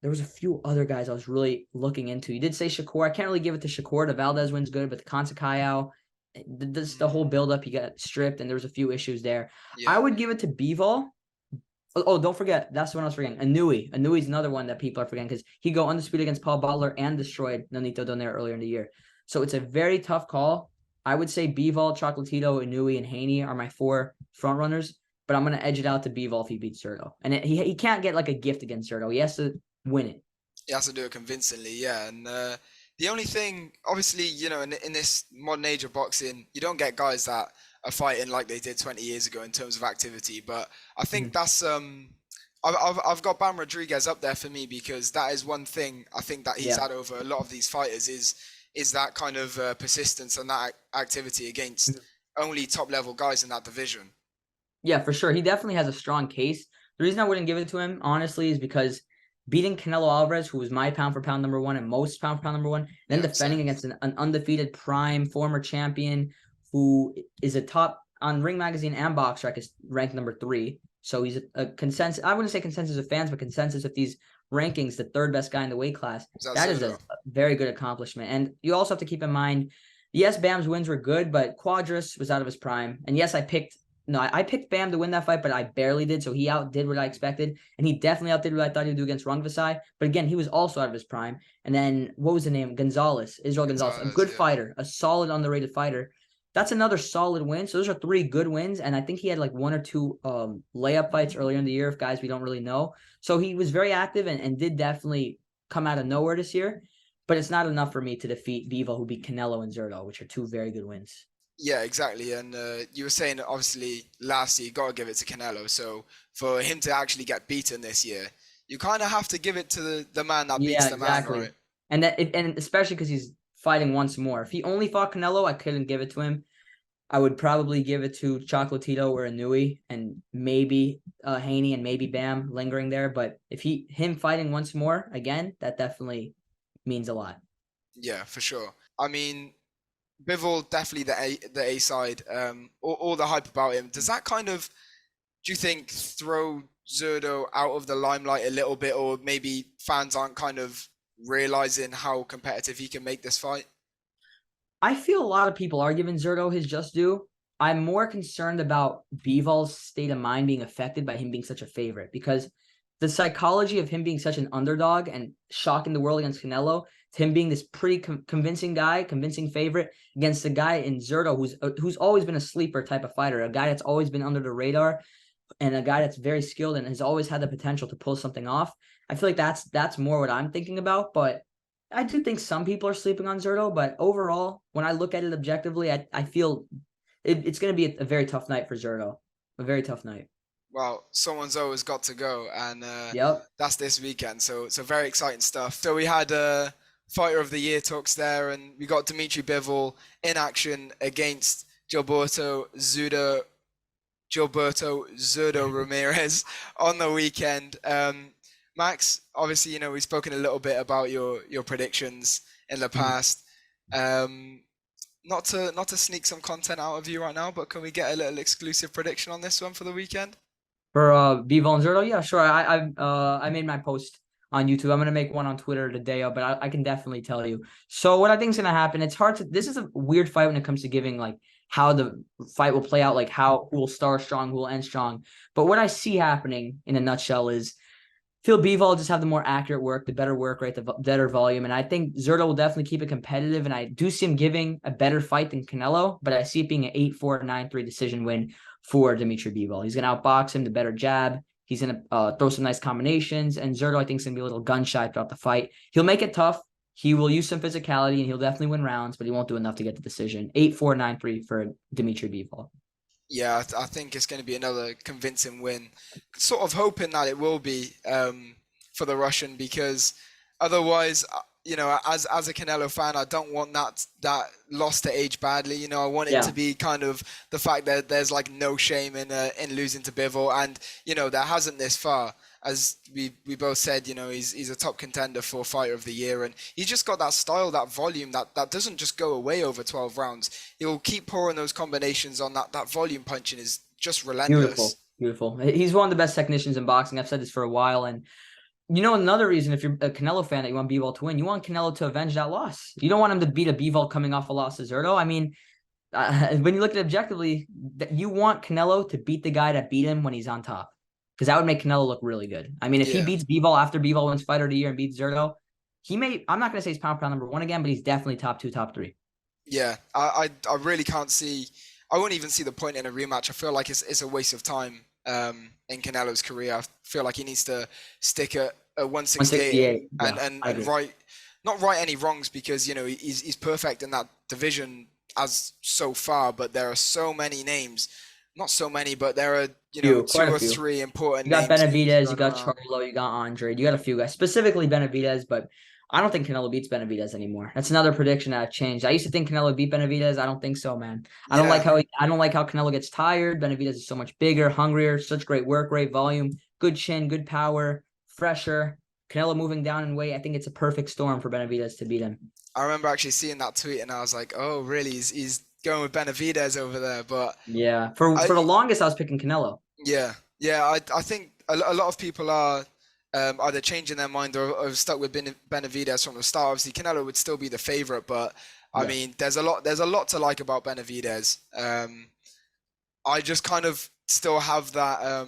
there was a few other guys I was really looking into. You did say Shakur. I can't really give it to Shakur. The Valdez win's good, but the Kansakayao, the whole buildup, he got stripped, and there was a few issues there. Yeah. I would give it to Bivol. Oh, don't forget. That's the one I was forgetting. Inui. Inui's another one that people are forgetting because he go undisputed against Paul Butler and destroyed Nonito Donaire earlier in the year. So it's a very tough call. I would say Bivol, Chocolatito, Inui, and Haney are my 4 front runners, but I'm going to edge it out to Bivol if he beats Zurdo. And he can't get like a gift against Zurdo. He has to win it. He has to do it convincingly, yeah. And the only thing, obviously, you know, in this modern age of boxing, you don't get guys that are fighting like they did 20 years ago in terms of activity. But I think that's I've got Bam Rodriguez up there for me because that is one thing I think that he's had over a lot of these fighters is that kind of persistence and that activity against only top level guys in that division. Yeah, for sure. He definitely has a strong case. The reason I wouldn't give it to him, honestly, is because beating Canelo Alvarez, who was my pound for pound number 1 and most pound for pound number 1, then defending against an undefeated prime former champion who is a top on Ring Magazine and Boxer, is ranked number 3. So he's a consensus. I wouldn't say consensus of fans, but consensus of these rankings, the 3rd best guy in the weight class. That is a very good accomplishment. And you also have to keep in mind, yes, Bam's wins were good, but Quadras was out of his prime. And yes, I picked Bam to win that fight, but I barely did. So he outdid what I expected. And he definitely outdid what I thought he would do against Rungvisai. But again, he was also out of his prime. And then what was the name? Israel Gonzalez, a good fighter, a solid underrated fighter. That's another solid win. So those are 3 good wins. And I think he had like 1 or 2 layup fights earlier in the year of guys we don't really know. So he was very active and did definitely come out of nowhere this year. But it's not enough for me to defeat Bivol, who beat Canelo and Zurdo, which are 2 very good wins. Yeah, exactly. And you were saying, obviously, last year, you got to give it to Canelo. So for him to actually get beaten this year, you kind of have to give it to the man that beats the man, right? And and especially because he's fighting once more. If he only fought Canelo, I couldn't give it to him. I would probably give it to Chocolatito or Inui and maybe Haney and maybe Bam lingering there. But if him fighting once more again, that definitely means a lot. Yeah, for sure. I mean, Bivol definitely the A side. All the hype about him. Does that kind of, do you think, throw Zurdo out of the limelight a little bit, or maybe fans aren't kind of realizing how competitive he can make this fight? I feel a lot of people are giving Zurdo his just due. I'm more concerned about Bivol's state of mind being affected by him being such a favorite, because the psychology of him being such an underdog and shocking the world against Canelo, to him being this pretty convincing favorite against a guy in Zurdo who's always been a sleeper type of fighter, a guy that's always been under the radar, and a guy that's very skilled and has always had the potential to pull something off. I feel like that's more what I'm thinking about, but I do think some people are sleeping on Zurdo. But overall, when I look at it objectively, I feel it's going to be a very tough night for Zurdo, a very tough night. Well, someone's always got to go, and that's this weekend. So very exciting stuff. So we had Fighter of the Year talks there, and we got Dimitri Bivol in action against Gilberto Zurdo Ramirez on the weekend. Max, obviously, you know, we've spoken a little bit about your predictions in the past. Not to sneak some content out of you right now, but can we get a little exclusive prediction on this one for the weekend? For Bivol and Zurdo? Yeah, sure. I made my post on YouTube. I'm gonna make one on Twitter the day of, but I can definitely tell you. So what I think is gonna happen, it's hard to, this is a weird fight when it comes to giving like how the fight will play out, like who will start strong, who will end strong. But what I see happening in a nutshell is feel Bivol will just have the more accurate work, the better work rate, the better volume. And I think Zurdo will definitely keep it competitive. And I do see him giving a better fight than Canelo, but I see it being an 8-4, 9-3 decision win for Dimitri Bivol. He's going to outbox him, the better jab. He's going to throw some nice combinations. And Zurdo, I think, is going to be a little gun shy throughout the fight. He'll make it tough. He will use some physicality, and he'll definitely win rounds, but he won't do enough to get the decision. 8-4, 9-3 for Dimitri Bivol. Yeah, I think it's going to be another convincing win. Sort of hoping that it will be for the Russian, because otherwise, you know, as a Canelo fan, I don't want that loss to age badly. You know, I want it to be kind of the fact that there's like no shame in losing to Bivol, and you know, there hasn't this far. As we both said, you know, he's a top contender for Fighter of the Year, and he's just got that style, that volume that doesn't just go away over 12 rounds. He'll keep pouring those combinations on. That volume punching is just relentless. Beautiful. He's one of the best technicians in boxing. I've said this for a while, and you know, another reason, if you're a Canelo fan that you want Bivol to win, you want Canelo to avenge that loss. You don't want him to beat a Bivol coming off a loss to Zerto. I mean, when you look at it objectively, you want Canelo to beat the guy that beat him when he's on top, because that would make Canelo look really good. I mean, if he beats Bivol after Bivol wins Fighter of the Year and beats Zerto, he may. I'm not going to say he's pound for pound number one again, but he's definitely top 2, top 3. Yeah, I really can't see. I wouldn't even see the point in a rematch. I feel like it's a waste of time in Canelo's career. I feel like he needs to stick at 168 and not right any wrongs, because, you know, he's perfect in that division as so far, but there are so many names. Not so many, but there are, you know, 2 or 3 important names. You got Benavidez, you got Charlo, you got Andre, you got a few guys, specifically Benavidez, but I don't think Canelo beats Benavidez anymore. That's another prediction that I've changed. I used to think Canelo would beat Benavidez. I don't think so, man. I don't like how Canelo gets tired. Benavidez is so much bigger, hungrier, such great work rate, volume, good chin, good power, fresher. Canelo moving down in weight. I think it's a perfect storm for Benavidez to beat him. I remember actually seeing that tweet and I was like, oh, really? He's going with Benavidez over there. But yeah, for the longest, I was picking Canelo. Yeah. I think a lot of people are either changing their mind or stuck with Benavidez from the start. Obviously, Canelo would still be the favorite, but I mean, there's a lot to like about Benavidez. I just kind of still have that,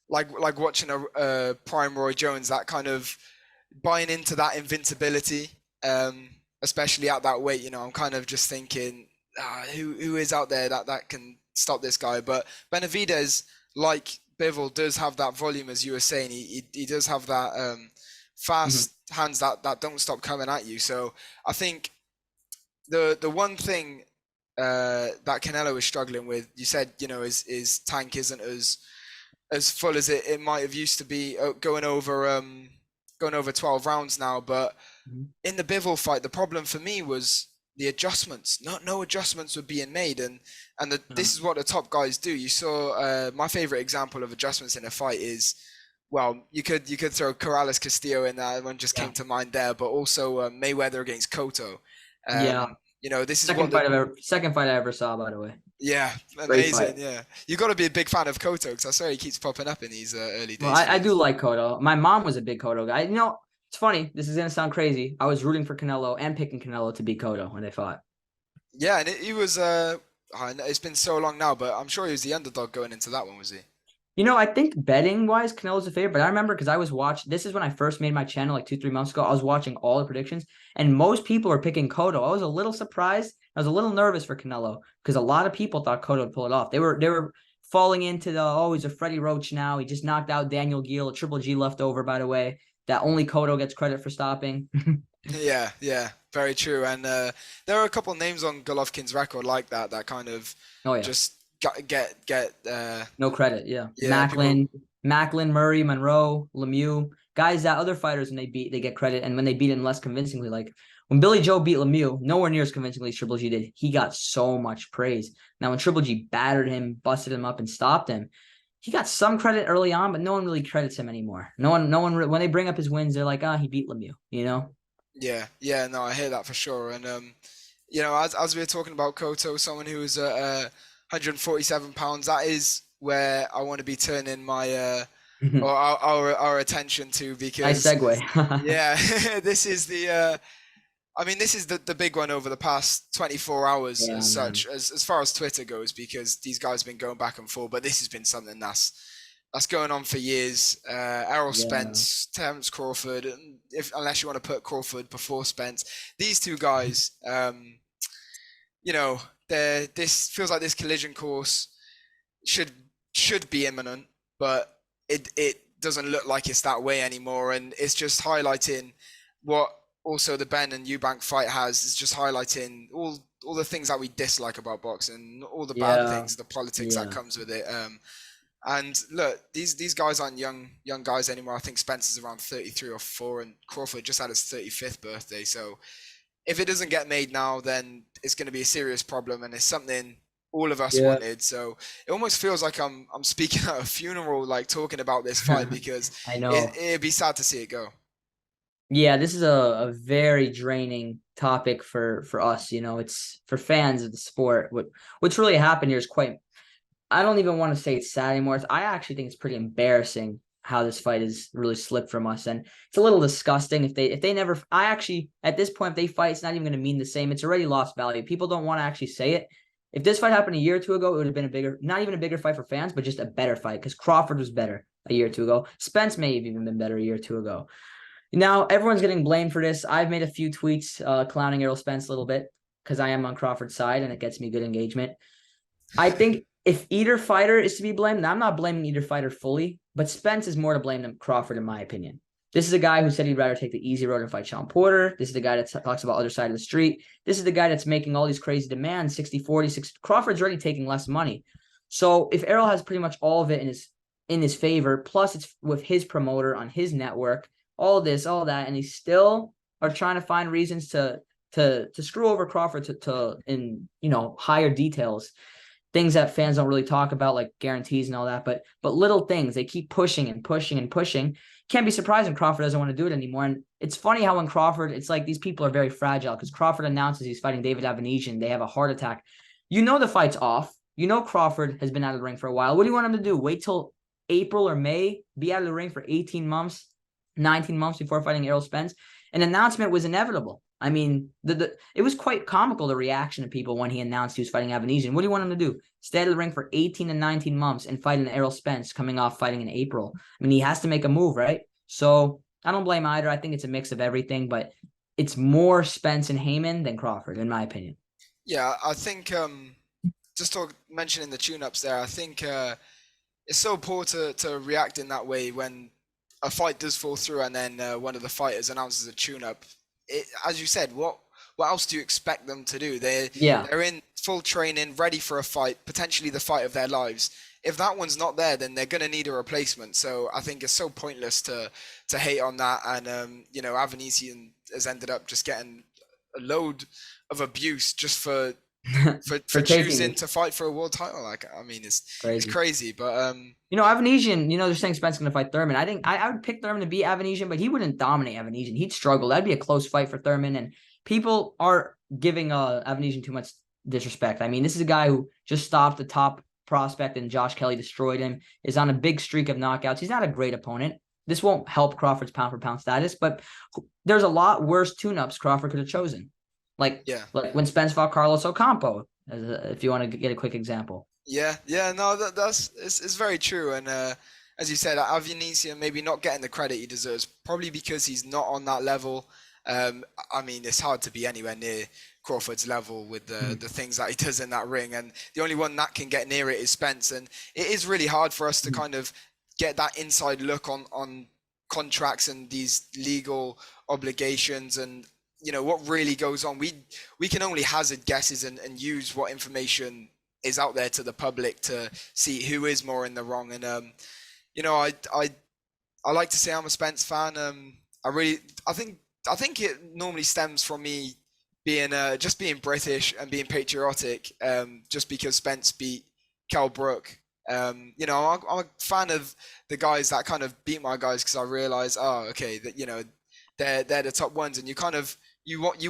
like watching a prime Roy Jones, that kind of buying into that invincibility, especially at that weight. You know, I'm kind of just thinking, who is out there that can stop this guy? But Benavidez, like Bivol, does have that volume, as you were saying. He does have that fast hands that don't stop coming at you. So I think the one thing that Canelo is struggling with, you said, you know, his tank isn't as full as it might have used to be, going over 12 rounds now. But in the Bivol fight, the problem for me was the adjustments. No adjustments were being made, and this is what the top guys do. You saw my favorite example of adjustments in a fight is, well, you could throw Corrales Castillo in there. One just came to mind there, but also Mayweather against Cotto. You know, this is second fight I ever saw, by the way. Yeah, amazing. Yeah, you got to be a big fan of Cotto, because I swear he keeps popping up in these early days. Well, I do like Cotto. My mom was a big Cotto guy. You know, it's funny. This is gonna sound crazy. I was rooting for Canelo and picking Canelo to beat Cotto when they fought. Yeah, and he was. It's been so long now, but I'm sure he was the underdog going into that one, was he? You know, I think betting wise, Canelo's a favorite, but I remember because I was watching. This is when I first made my channel like 2-3 months ago. I was watching all the predictions, and most people were picking Cotto. I was a little surprised. I was a little nervous for Canelo because a lot of people thought Cotto would pull it off. They were falling into he's a Freddie Roach now. He just knocked out Daniel Geale, a Triple G leftover, by the way, that only Cotto gets credit for stopping. Yeah, very true. And there are a couple of names on Golovkin's record like that kind of just get no credit. Yeah, Macklin, Murray, Monroe, Lemieux, guys that other fighters, when they get credit, and when they beat him less convincingly, like when Billy Joe beat Lemieux, nowhere near as convincingly as Triple G did, he got so much praise. Now when Triple G battered him, busted him up, and stopped him, he got some credit early on, but no one really credits him anymore. No one when they bring up his wins, they're like, he beat Lemieux, you know? Yeah, no, I hear that for sure. And you know, as we were talking about Cotto, someone who was 147 pounds, that is where I want to be turning my or our attention to, because nice segue. Yeah, this is the this is the big one over the past 24 hours as such, as far as Twitter goes, because these guys have been going back and forth, but this has been something that's going on for years. Errol Spence, Terence Crawford, unless you want to put Crawford before Spence, these two guys, you know, this feels like this collision course should be imminent, but it doesn't look like it's that way anymore, and it's just highlighting what also the Ben and Eubank fight has, is just highlighting all the things that we dislike about boxing, all the bad things, the politics that comes with it. And look, these guys aren't young guys anymore. I think Spence is around 33 or 4, and Crawford just had his 35th birthday. So if it doesn't get made now, then it's going to be a serious problem, and it's something all of us wanted. So it almost feels like I'm speaking at a funeral, like talking about this fight, because I know it'd be sad to see it go. Yeah, this is a very draining topic for us. You know, it's for fans of the sport. What's really happened here is quite, I don't even want to say it's sad anymore. I actually think it's pretty embarrassing how this fight has really slipped from us. And it's a little disgusting if they never, I actually, at this point, if they fight, it's not even going to mean the same. It's already lost value. People don't want to actually say it. If this fight happened a year or two ago, it would have been a bigger, not even a bigger fight for fans, but just a better fight because Crawford was better a year or two ago. Spence may have even been better a year or two ago. Now, everyone's getting blamed for this. I've made a few tweets clowning Errol Spence a little bit because I am on Crawford's side and it gets me good engagement. I think if either fighter is to be blamed, and I'm not blaming either fighter fully, but Spence is more to blame than Crawford, in my opinion. This is a guy who said he'd rather take the easy road and fight Sean Porter. This is the guy that talks about other side of the street. This is the guy that's making all these crazy demands, 60-40, 60. Crawford's already taking less money. So if Errol has pretty much all of it in his favor, plus it's with his promoter on his network, all this, all that, and he still are trying to find reasons to screw over Crawford to in higher details. Things that fans don't really talk about, like guarantees and all that, but little things. They keep pushing and pushing and pushing. Can't be surprised when Crawford doesn't want to do it anymore. And it's funny how when Crawford, it's like these people are very fragile because Crawford announces he's fighting David Avanesian. They have a heart attack. The fight's off. Crawford has been out of the ring for a while. What do you want him to do? Wait till April or May, be out of the ring for 18 months, 19 months before fighting Errol Spence? An announcement was inevitable. I mean, it was quite comical, the reaction of people when he announced he was fighting Avanesian. What do you want him to do? Stay out of the ring for 18 and 19 months and fight an Errol Spence coming off fighting in April. I mean, he has to make a move, right? So I don't blame either. I think it's a mix of everything, but it's more Spence and Heyman than Crawford, in my opinion. Yeah, I think mentioning the tune-ups there, I think it's so poor to react in that way when a fight does fall through and then one of the fighters announces a tune-up. As you said, what else do you expect them to do? They're in full training, ready for a fight, potentially the fight of their lives. If that one's not there, then they're going to need a replacement. So I think it's so pointless to hate on that. And, Avanesian has ended up just getting a load of abuse just for choosing to fight for a world title. Like, I mean, it's crazy. But Avanesian, they're saying Spence is going to fight Thurman. I would pick Thurman to beat Avanesian, but he wouldn't dominate Avanesian. He'd struggle. That'd be a close fight for Thurman, and people are giving Avanesian too much disrespect. I mean, this is a guy who just stopped the top prospect and Josh Kelly destroyed him, is on a big streak of knockouts. He's not a great opponent. This won't help Crawford's pound for pound status, but there's a lot worse tune-ups Crawford could have chosen. Like when Spence fought Carlos Ocampo, if you want to get a quick example. It's very true. And as you said, Avanesian maybe not getting the credit he deserves, probably because he's not on that level. I mean, it's hard to be anywhere near Crawford's level with the things that he does in that ring. And the only one that can get near it is Spence. And it is really hard for us to kind of get that inside look on contracts and these legal obligations and what really goes on. We can only hazard guesses and use what information is out there to the public to see who is more in the wrong. And I like to say I'm a Spence fan. I think it normally stems from me being just being British and being patriotic. Just because Spence beat Kell Brook. I'm a fan of the guys that kind of beat my guys because I realize, that they're the top ones, and you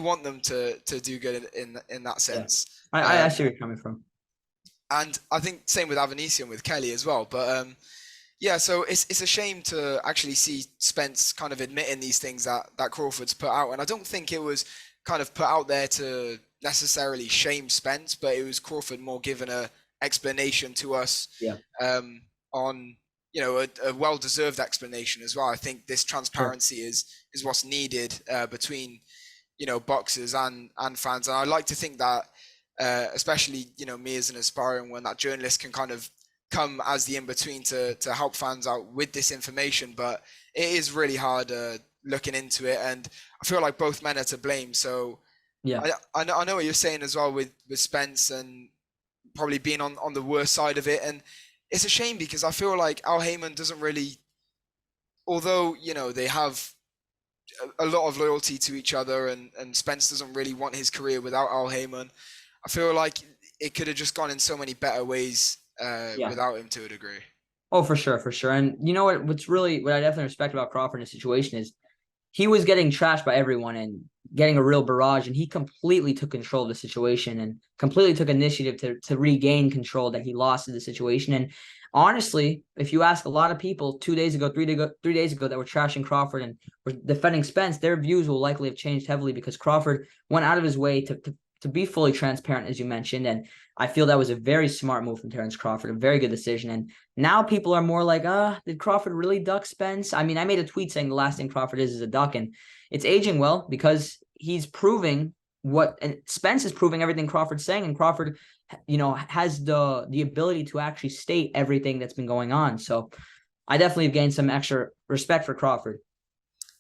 want them to do good in that sense. Yeah. I see where you're coming from. And I think same with Avanesian with Kelly as well. But so it's a shame to actually see Spence kind of admitting these things that Crawford's put out. And I don't think it was kind of put out there to necessarily shame Spence, but it was Crawford more giving a explanation to us on a well-deserved explanation as well. I think this transparency is what's needed between boxers and fans. And I like to think that especially me as an aspiring one, that journalist can kind of come as the in-between to help fans out with this information. But it is really hard looking into it, and I feel like both men are to blame. So I know what you're saying as well with Spence and probably being on the worst side of it. And it's a shame because I feel like Al Heyman doesn't really, although they have a lot of loyalty to each other, and Spence doesn't really want his career without Al Heyman. I feel like it could have just gone in so many better ways without him to a degree. Oh, for sure. And what I definitely respect about Crawford in this situation is he was getting trashed by everyone and getting a real barrage, and he completely took control of the situation and completely took initiative to regain control that he lost in the situation. And honestly, if you ask a lot of people 2 days ago, 3 days ago that were trashing Crawford and were defending Spence, their views will likely have changed heavily because Crawford went out of his way to be fully transparent, as you mentioned. And I feel that was a very smart move from Terrence Crawford, a very good decision. And now people are more like, did Crawford really duck Spence? I mean, I made a tweet saying the last thing Crawford is a duck, and it's aging well because he's proving and Spence is proving everything Crawford's saying, and Crawford, has the ability to actually state everything that's been going on. So I definitely have gained some extra respect for Crawford.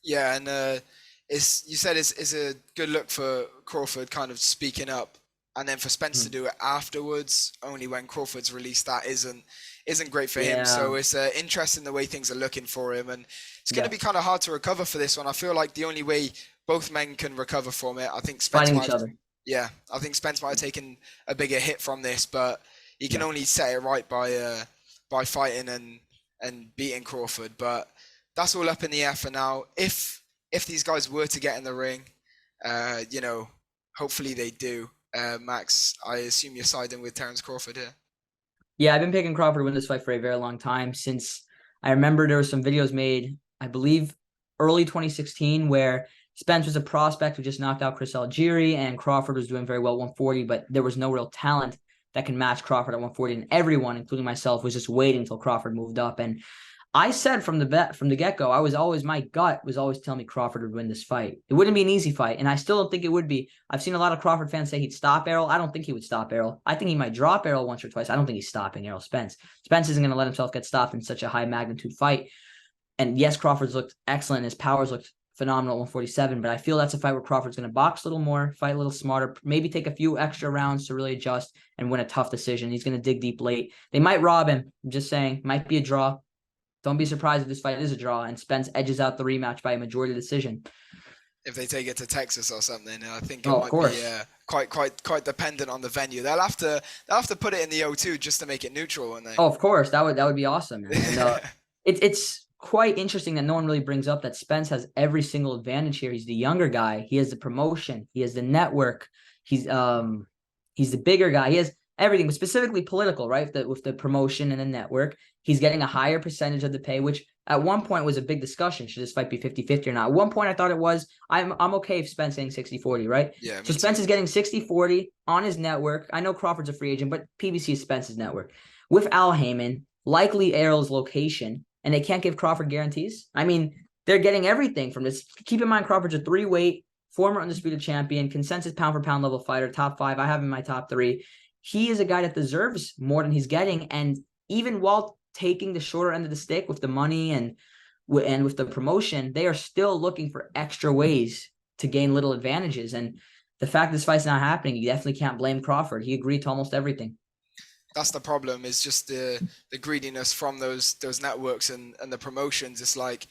Yeah, and you said it's a good look for Crawford kind of speaking up, and then for Spence to do it afterwards, only when Crawford's released, that isn't great for him. So it's interesting the way things are looking for him, and it's going to be kind of hard to recover for this one. I feel like the only way both men can recover from it, I think Spence fighting each other. Yeah, I think Spence might have taken a bigger hit from this, but he can only set it right by fighting and beating Crawford. But that's all up in the air for now. If these guys were to get in the ring, hopefully they do. Max, I assume you're siding with Terrence Crawford here. Yeah, I've been picking Crawford to win this fight for a very long time. Since I remember there were some videos made, I believe, early 2016, where Spence was a prospect who just knocked out Chris Algieri, and Crawford was doing very well at 140, but there was no real talent that can match Crawford at 140, and everyone, including myself, was just waiting until Crawford moved up. And I said from the get-go, my gut was always telling me Crawford would win this fight. It wouldn't be an easy fight, and I still don't think it would be. I've seen a lot of Crawford fans say he'd stop Errol. I don't think he would stop Errol. I think he might drop Errol once or twice. I don't think he's stopping Errol Spence. Spence isn't going to let himself get stopped in such a high-magnitude fight. And yes, Crawford's looked excellent. His powers looked phenomenal at 147, but I feel that's a fight where Crawford's going to box a little more, fight a little smarter, maybe take a few extra rounds to really adjust and win a tough decision. He's going to dig deep late. They might rob him. I'm just saying, might be a draw. Don't be surprised if this fight is a draw and Spence edges out the rematch by a majority decision. If they take it to Texas or something, I think it might be quite dependent on the venue. They'll have to put it in the O2 just to make it neutral, won't they? Oh, of course, that would be awesome. And, it's quite interesting that no one really brings up that Spence has every single advantage here. He's the younger guy. He has the promotion. He has the network. He's the bigger guy. He has everything, but specifically political, right? With the promotion and the network, he's getting a higher percentage of the pay, which at one point was a big discussion. Should this fight be 50-50 or not? At one point, I thought it was. I'm okay if Spence getting 60-40, right? Yeah. So Spence is getting 60-40 on his network. I know Crawford's a free agent, but PBC is Spence's network. With Al Heyman, likely Errol's location, and they can't give Crawford guarantees. I mean, they're getting everything from this. Keep in mind, Crawford's a 3-weight, former undisputed champion, consensus pound-for-pound level fighter, top 5. I have him in my top 3. He is a guy that deserves more than he's getting, and even while taking the shorter end of the stick with the money and with the promotion, they are still looking for extra ways to gain little advantages. And the fact this fight's not happening, you definitely can't blame Crawford. He agreed to almost everything. That's the problem, is just the greediness from those networks and the promotions. It's like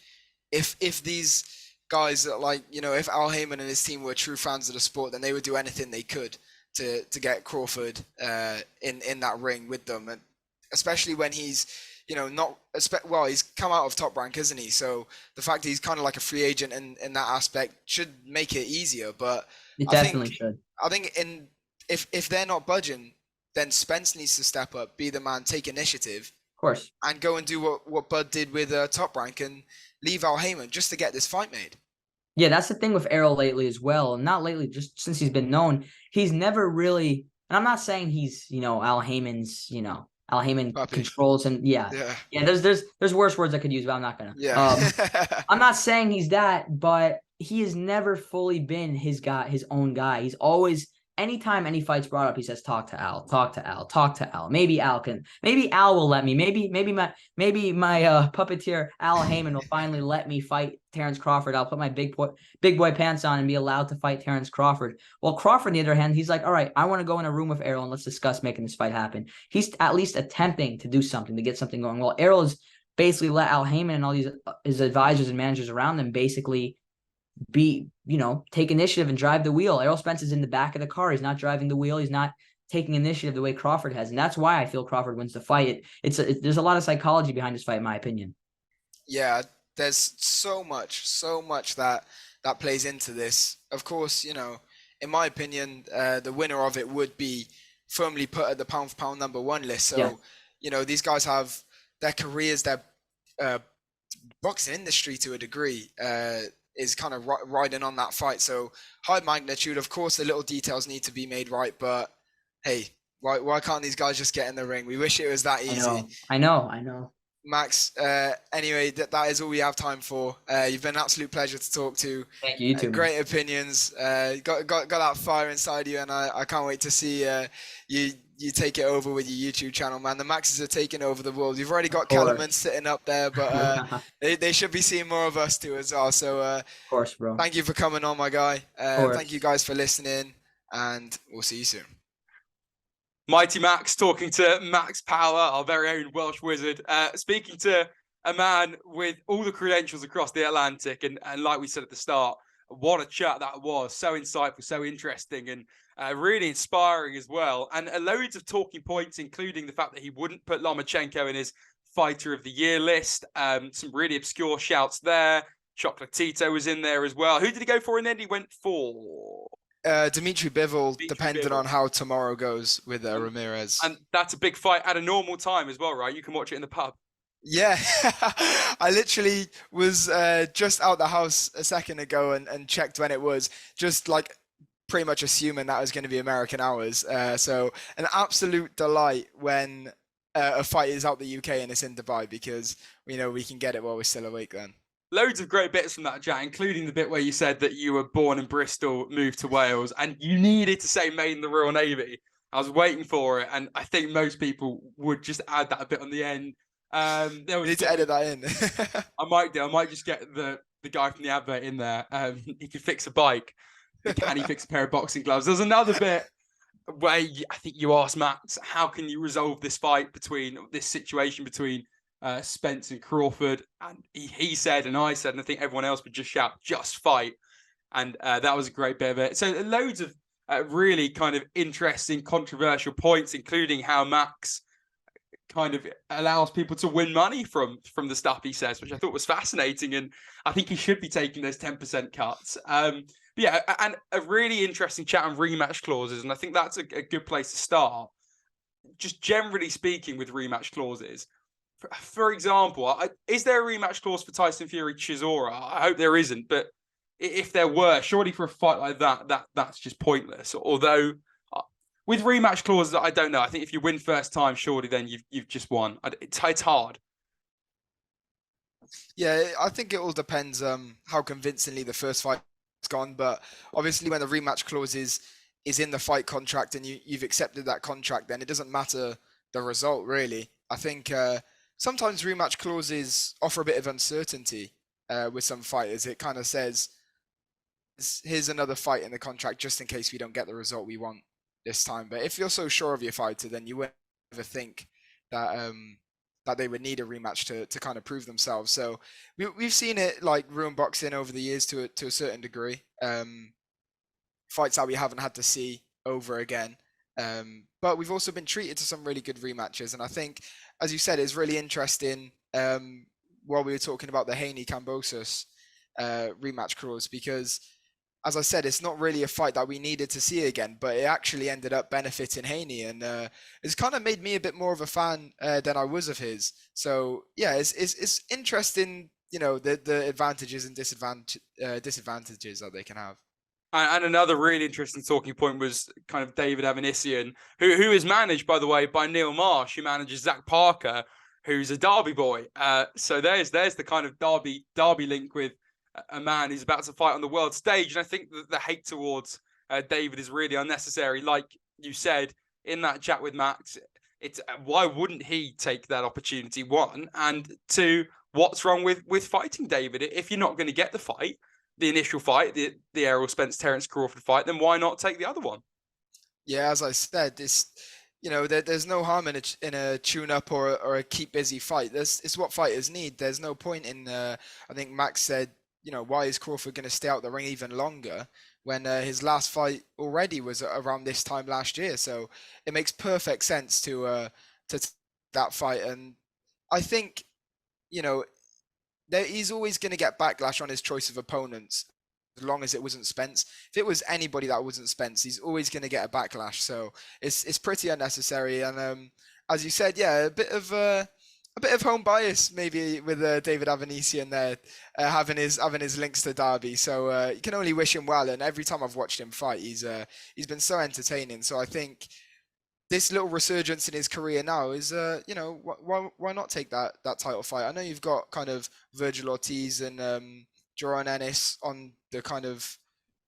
if these guys, like, if Al Heyman and his team were true fans of the sport, then they would do anything they could to get Crawford in that ring with them, and especially when he's he's come out of Top Rank, isn't he? So the fact that he's kind of like a free agent in that aspect should make it easier. But it definitely should. I think if they're not budging, then Spence needs to step up, be the man, take initiative, of course, and go and do what Bud did with Top Rank and leave Al Heyman just to get this fight made. Yeah, that's the thing with Errol lately as well. And not lately, just since he's been known, he's never really, and I'm not saying he's, Al Heyman's, Al Heyman Puppy. Controls him. Yeah. There's worse words I could use, but I'm not gonna. Yeah. I'm not saying he's that, but he has never fully been his own guy. He's always, anytime any fight's brought up, he says, talk to Al. Maybe Al will let me. Maybe my puppeteer Al Heyman will finally let me fight Terrence Crawford. I'll put my big boy pants on and be allowed to fight Terrence Crawford. Well, Crawford, on the other hand, he's like, all right, I want to go in a room with Errol and let's discuss making this fight happen. He's at least attempting to do something, to get something going. Well, Errol has basically let Al Heyman and all his advisors and managers around them basically take initiative and drive the wheel. Errol Spence is in the back of the car. He's not driving the wheel. He's not taking initiative the way Crawford has. And that's why I feel Crawford wins the fight. There's a lot of psychology behind this fight, in my opinion. Yeah, there's so much that plays into this. Of course, in my opinion, the winner of it would be firmly put at the pound for pound number 1 list. So, these guys have their careers, their boxing industry to a degree is kind of riding on that fight. So high magnitude, of course, the little details need to be made right, but hey, why can't these guys just get in the ring? We wish it was that easy. I know. Max, anyway, that is all we have time for. You've been an absolute pleasure to talk to. Thank you, you too. Great opinions. Got that fire inside you, and I can't wait to see you take it over with your YouTube channel, man. The Maxes are taking over the world. You've already got Kellerman sitting up there, but they should be seeing more of us too as well. So, of course, bro. Thank you for coming on, my guy. Thank you guys for listening, and we'll see you soon. MightyMax talking to Max Power, our very own Welsh wizard, speaking to a man with all the credentials across the Atlantic. And like we said at the start, what a chat that was. So insightful, so interesting, and really inspiring as well. And loads of talking points, including the fact that he wouldn't put Lomachenko in his Fighter of the Year list. Some really obscure shouts there. Chocolatito was in there as well. Who did he go for in the end? He went for... Dimitri Bivol, depending on how tomorrow goes with Ramirez. And that's a big fight at a normal time as well, right? You can watch it in the pub. Yeah, I literally was just out the house a second ago and checked when it was, just like pretty much assuming that was going to be American hours. So an absolute delight when a fight is out the UK and it's in Dubai, because we know we can get it while we're still awake then. Loads of great bits from that chat, including the bit where you said that you were born in Bristol, moved to Wales, and you needed to say made in the Royal Navy. I was waiting for it, and I think most people would just add that a bit on the end. We need to edit that in. I might do. I might just get the guy from the advert in there. He could fix a bike. Can he fix a pair of boxing gloves? There's another bit where I think you asked Max, how can you resolve this fight this situation between Spence and Crawford? And he said, and I said, and I think everyone else would just shout, just fight. And that was a great bit of it. So loads of really kind of interesting, controversial points, including how Max kind of allows people to win money from the stuff he says, which I thought was fascinating. And I think he should be taking those 10% cuts. Yeah, and a really interesting chat on rematch clauses. And I think that's a good place to start. Just generally speaking with rematch clauses. For example, is there a rematch clause for Tyson Fury Chisora? I hope there isn't, but if there were, surely for a fight like that's just pointless. Although with rematch clauses, I don't know. I think if you win first time, surely then you've just won. It's hard. Yeah, I think it all depends how convincingly the first fight's gone. But obviously, when the rematch clause is in the fight contract and you've accepted that contract, then it doesn't matter the result really. I think sometimes rematch clauses offer a bit of uncertainty with some fighters. It kind of says, here's another fight in the contract just in case we don't get the result we want this time. But if you're so sure of your fighter, then you wouldn't ever think that that they would need a rematch to kind of prove themselves. So we've seen it like ruin boxing over the years to a certain degree. Fights that we haven't had to see over again. But we've also been treated to some really good rematches. And I think, as you said, it's really interesting while we were talking about the Haney-Kambosos rematch clause, because, as I said, it's not really a fight that we needed to see again, but it actually ended up benefiting Haney, and it's kind of made me a bit more of a fan than I was of his. So yeah, it's interesting, you know, the advantages and disadvantages that they can have. And another really interesting talking point was kind of David Avanissian, who is managed, by the way, by Neil Marsh, who manages Zach Parker, who's a Derby boy. So there's the kind of Derby link with a man who's about to fight on the world stage. And I think that the hate towards David is really unnecessary. Like you said in that chat with Max, it's why wouldn't he take that opportunity? One, and two, what's wrong with fighting David? If you're not going to get the fight, the initial fight, the Errol Spence Terence Crawford fight, then why not take the other one? Yeah, as I said, this, you know, there's no harm in a tune-up or a keep busy fight. It's what fighters need. There's no point in. I think Max said, you know, why is Crawford going to stay out the ring even longer when his last fight already was around this time last year? So it makes perfect sense to that fight, and I think, you know, he's always going to get backlash on his choice of opponents, as long as it wasn't Spence. If it was anybody that wasn't Spence, he's always going to get a backlash. So it's pretty unnecessary. And as you said, yeah, a bit of a bit of home bias maybe with David Avanesian there, having his links to Derby. So you can only wish him well. And every time I've watched him fight, he's been so entertaining. So I think this little resurgence in his career now is, why not take that title fight? I know you've got kind of Virgil Ortiz and Joran Ennis on the kind of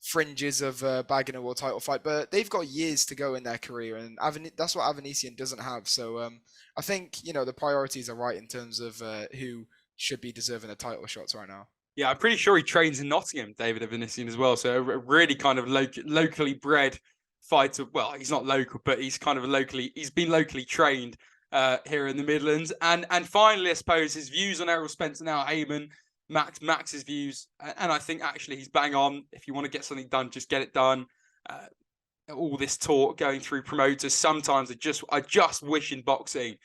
fringes of bagging a world title fight, but they've got years to go in their career, and that's what Avanesian doesn't have. So I think the priorities are right in terms of who should be deserving the title shots right now. Yeah, I'm pretty sure he trains in Nottingham, David Avanesian, as well. So a really kind of locally bred fighter. Well, he's not local, but he's kind of he's been locally trained here in the Midlands. And finally, I suppose his views on Errol Spence and Al Heyman, Max's views, and I think actually he's bang on. If you want to get something done, just get it done. All this talk going through promoters, sometimes I just wish in boxing,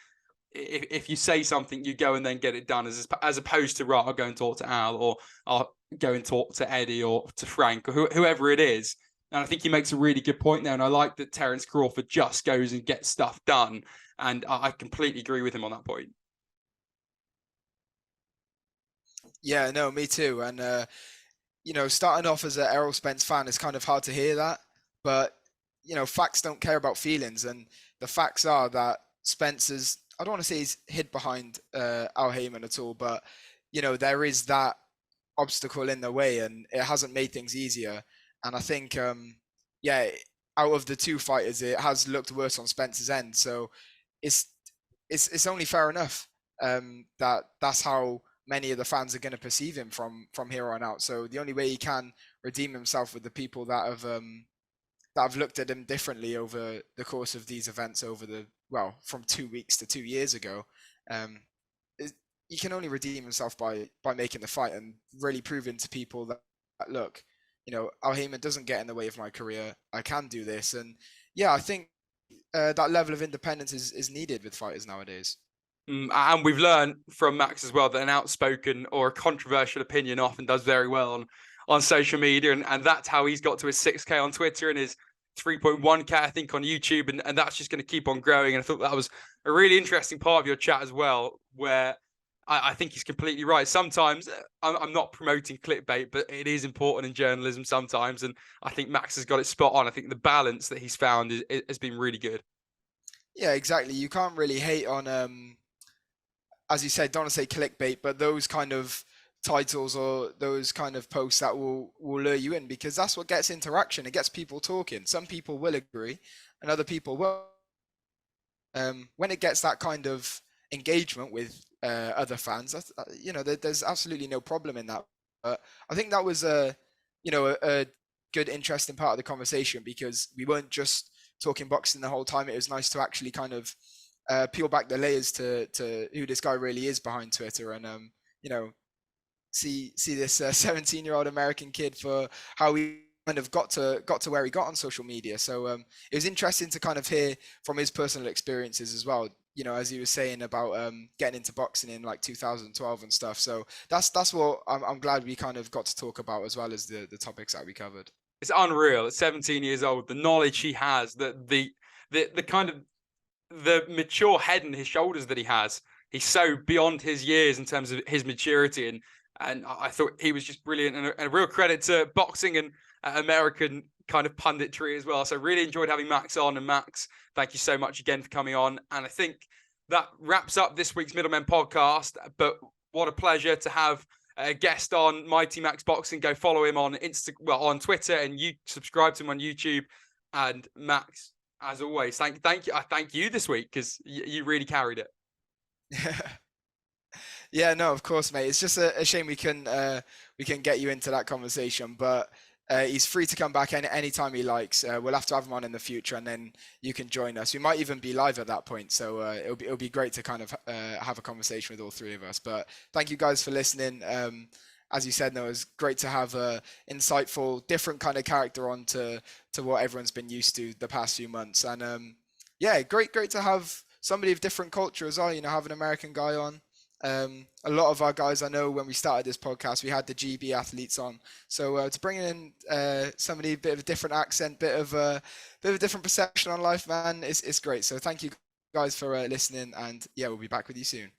if you say something, you go and then get it done, as opposed to, right, I'll go and talk to Al, or I'll go and talk to Eddie or to Frank or whoever it is. And I think he makes a really good point there. And I like that Terence Crawford just goes and gets stuff done. And I completely agree with him on that point. Yeah, no, me too. And, starting off as an Errol Spence fan, it's kind of hard to hear that. But, facts don't care about feelings. And the facts are that Spence is, I don't want to say he's hid behind Al Heyman at all, but, there is that obstacle in the way, and it hasn't made things easier. And I think, out of the two fighters, it has looked worse on Spence's end. So it's only fair enough that that's how many of the fans are going to perceive him from here on out. So the only way he can redeem himself with the people that have looked at him differently over the course of these events from 2 weeks to 2 years ago, he can only redeem himself by making the fight and really proving to people that look, Al Heyman doesn't get in the way of my career. I can do this. And I think that level of independence is needed with fighters nowadays. And we've learned from Max as well that an outspoken or a controversial opinion often does very well on social media. And that's how he's got to his 6K on Twitter and his 3.1K, I think, on YouTube. And that's just going to keep on growing. And I thought that was a really interesting part of your chat as well, where I think he's completely right. Sometimes I'm not promoting clickbait, but it is important in journalism sometimes. And I think Max has got it spot on. I think the balance that he's found has been really good. Yeah, exactly. You can't really hate on, as you said, don't want to say clickbait, but those kind of titles or those kind of posts that will lure you in, because that's what gets interaction. It gets people talking. Some people will agree and other people will. When it gets that kind of engagement with other fans, there's absolutely no problem in that. But I think that was a good, interesting part of the conversation, because we weren't just talking boxing the whole time. It was nice to actually kind of peel back the layers to who this guy really is behind Twitter, and see this 17-year-old American kid for how he kind of got to where he got on social media. So it was interesting to kind of hear from his personal experiences as well. As he was saying about getting into boxing in like 2012 and stuff. So that's what I'm glad we kind of got to talk about, as well as the topics that we covered. It's unreal. At 17 years old, the knowledge he has, the kind of the mature head and his shoulders that he has. He's so beyond his years in terms of his maturity, and I thought he was just brilliant, and a real credit to boxing and American kind of punditry as well. So really enjoyed having Max on. And Max, thank you so much again for coming on. And I think that wraps up this week's Middlemen podcast. But what a pleasure to have a guest on MightyMax Boxing. Go follow him on on Twitter, and you subscribe to him on YouTube. And Max, as always, thank you. I thank you this week, because you really carried it. Yeah, no, of course, mate. It's just a shame we can get you into that conversation, but he's free to come back anytime he likes. We'll have to have him on in the future, and then you can join us. We might even be live at that point, so it'll be great to kind of have a conversation with all three of us. But thank you guys for listening. As you said, no, it was great to have a insightful, different kind of character on to what everyone's been used to the past few months. And great to have somebody of different culture as well. Have an American guy on. A lot of our guys, I know when we started this podcast, we had the GB athletes on. So to bring in somebody a bit of a different accent, bit of a different perception on life, man, it's great. So thank you guys for listening, and we'll be back with you soon.